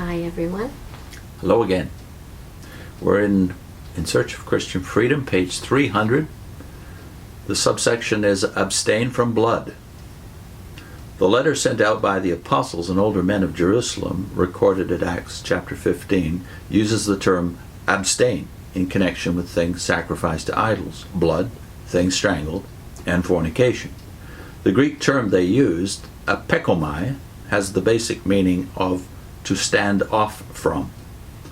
Hi, everyone. Hello again. We're in Search of Christian Freedom, page 300. The subsection is Abstain from Blood. The letter sent out by the apostles and older men of Jerusalem, recorded at Acts chapter 15, uses the term abstain in connection with things sacrificed to idols, blood, things strangled, and fornication. The Greek term they used, apekomai, has the basic meaning of to stand off from.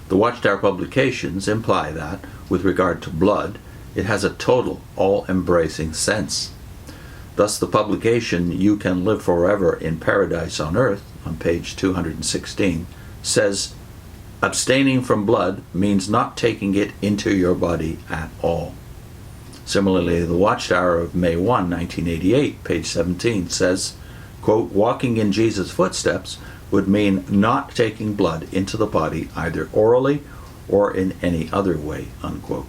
The Watchtower publications imply that, with regard to blood, it has a total, all-embracing sense. Thus the publication You Can Live Forever in Paradise on Earth, on page 216, says, abstaining from blood means not taking it into your body at all. Similarly, the Watchtower of May 1, 1988, page 17, says, quote, walking in Jesus' footsteps would mean not taking blood into the body either orally or in any other way, unquote.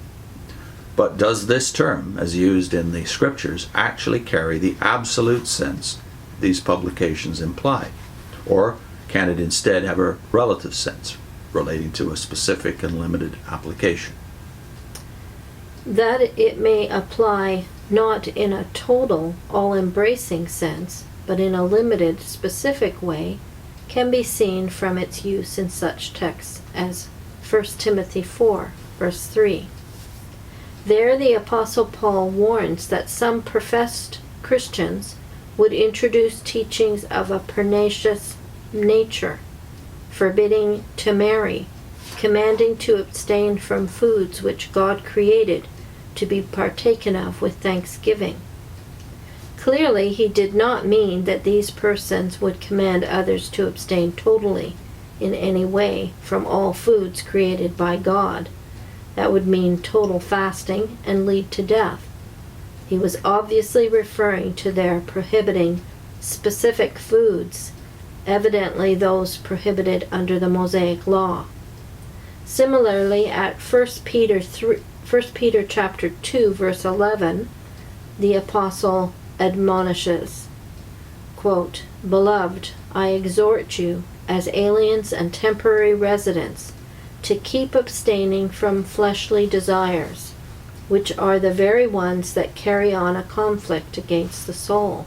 But does this term, as used in the scriptures, actually carry the absolute sense these publications imply? Or can it instead have a relative sense relating to a specific and limited application? That it may apply not in a total, all-embracing sense, but in a limited, specific way, can be seen from its use in such texts as 1 Timothy 4, verse 3. There the Apostle Paul warns that some professed Christians would introduce teachings of a pernicious nature, forbidding to marry, commanding to abstain from foods which God created to be partaken of with thanksgiving. Clearly, he did not mean that these persons would command others to abstain totally, in any way, from all foods created by God. That would mean total fasting and lead to death. He was obviously referring to their prohibiting specific foods, evidently those prohibited under the Mosaic Law. Similarly, at 1 Peter chapter 2, verse 11, the apostle admonishes, quote, beloved, I exhort you, as aliens and temporary residents, to keep abstaining from fleshly desires, which are the very ones that carry on a conflict against the soul.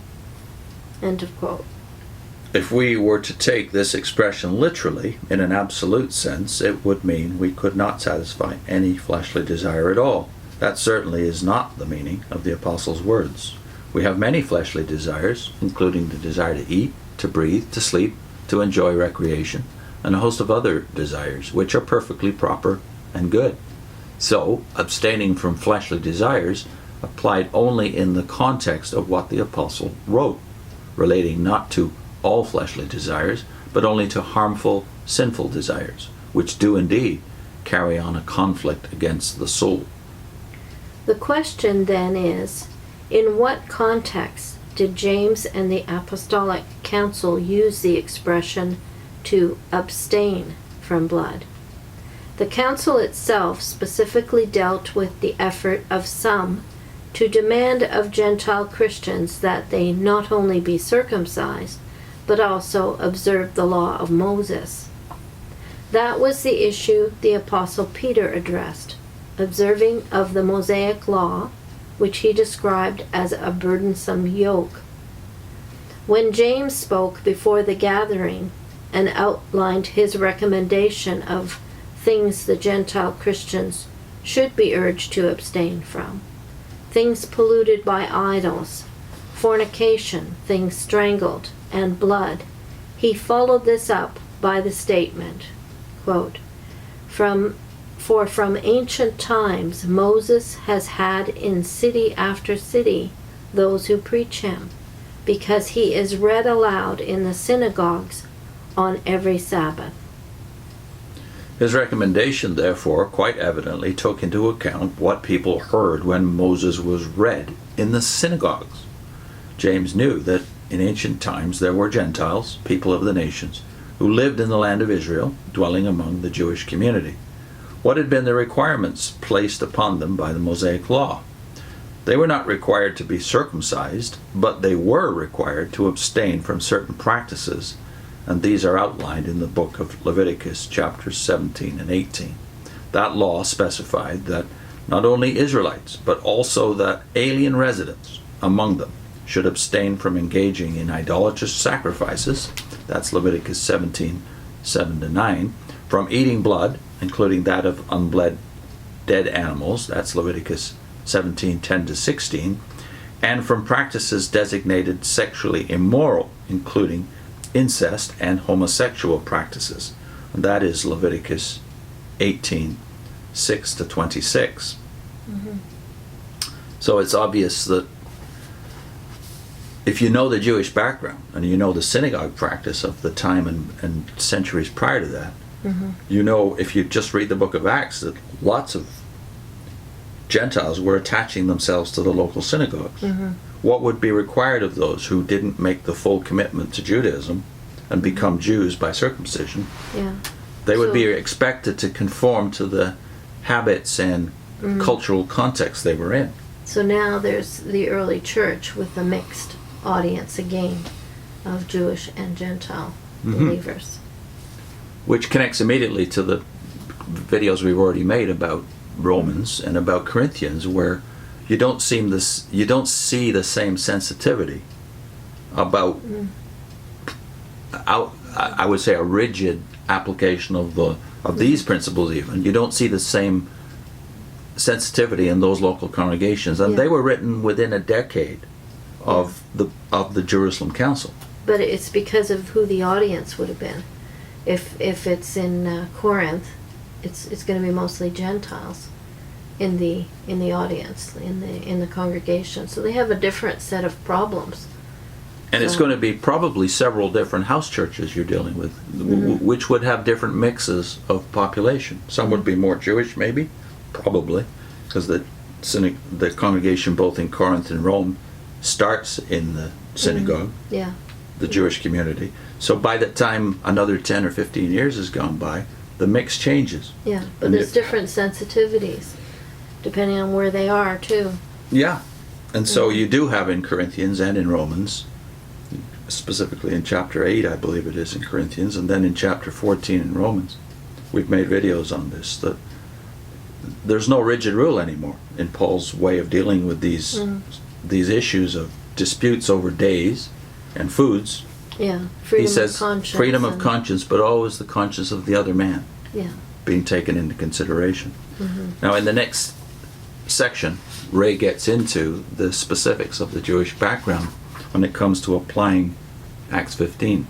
End of quote. If we were to take this expression literally, in an absolute sense, it would mean we could not satisfy any fleshly desire at all. That certainly is not the meaning of the apostle's words. We have many fleshly desires, including the desire to eat, to breathe, to sleep, to enjoy recreation, and a host of other desires, which are perfectly proper and good. So, abstaining from fleshly desires applied only in the context of what the apostle wrote, relating not to all fleshly desires, but only to harmful, sinful desires, which do indeed carry on a conflict against the soul. The question then is, in what context did James and the Apostolic Council use the expression to abstain from blood? The council itself specifically dealt with the effort of some to demand of Gentile Christians that they not only be circumcised, but also observe the law of Moses. That was the issue the Apostle Peter addressed, observing of the Mosaic law, which he described as a burdensome yoke. When James spoke before the gathering and outlined his recommendation of things the Gentile Christians should be urged to abstain from, things polluted by idols, fornication, things strangled, and blood, he followed this up by the statement, quote, For from ancient times Moses has had in city after city those who preach him, because he is read aloud in the synagogues on every Sabbath. His recommendation, therefore, quite evidently took into account what people heard when Moses was read in the synagogues. James knew that in ancient times there were Gentiles, people of the nations, who lived in the land of Israel, dwelling among the Jewish community. What had been the requirements placed upon them by the Mosaic Law? They were not required to be circumcised, but they were required to abstain from certain practices and these are outlined in the book of Leviticus chapters 17 and 18. That law specified that not only Israelites, but also that alien residents among them should abstain from engaging in idolatrous sacrifices, that's Leviticus 17, 7-9, from eating blood, including that of unbled dead animals, that's Leviticus 17, 10-16, and from practices designated sexually immoral, including incest and homosexual practices. And that is Leviticus 18, 6-26. So it's obvious that if you know the Jewish background and you know the synagogue practice of the time and centuries prior to that, you know, if you just read the book of Acts, that lots of Gentiles were attaching themselves to the local synagogues. What would be required of those who didn't make the full commitment to Judaism and become Jews by circumcision? Yeah. They would So- be expected to conform to the habits and cultural context they were in. So now there's the early church with a mixed audience again of Jewish and Gentile believers. Which connects immediately to the videos we've already made about Romans and about Corinthians, where you don't see the same sensitivity about I would say a rigid application of these principles. Even you don't see the same sensitivity in those local congregations, and they were written within a decade of the Jerusalem Council. But it's because of who the audience would have been. If it's in Corinth, it's going to be mostly Gentiles in the audience, in the congregation. So they have a different set of problems. And it's going to be probably several different house churches you're dealing with, which would have different mixes of population. Some would be more Jewish, maybe, probably, because the congregation both in Corinth and Rome starts in the synagogue, Yeah. the Jewish community. So by the time another 10 or 15 years has gone by, the mix changes. Yeah. But And there's different sensitivities depending on where they are too. Yeah. And so you do have in Corinthians and in Romans, specifically in chapter 8, I believe it is in Corinthians, and then in chapter 14 in Romans. We've made videos on this, that there's no rigid rule anymore in Paul's way of dealing with these issues of disputes over days and foods. Yeah. Freedom He says of conscience. freedom of and- conscience, but always the conscience of the other man Yeah. being taken into consideration. Now in the next section, Ray gets into the specifics of the Jewish background when it comes to applying Acts 15.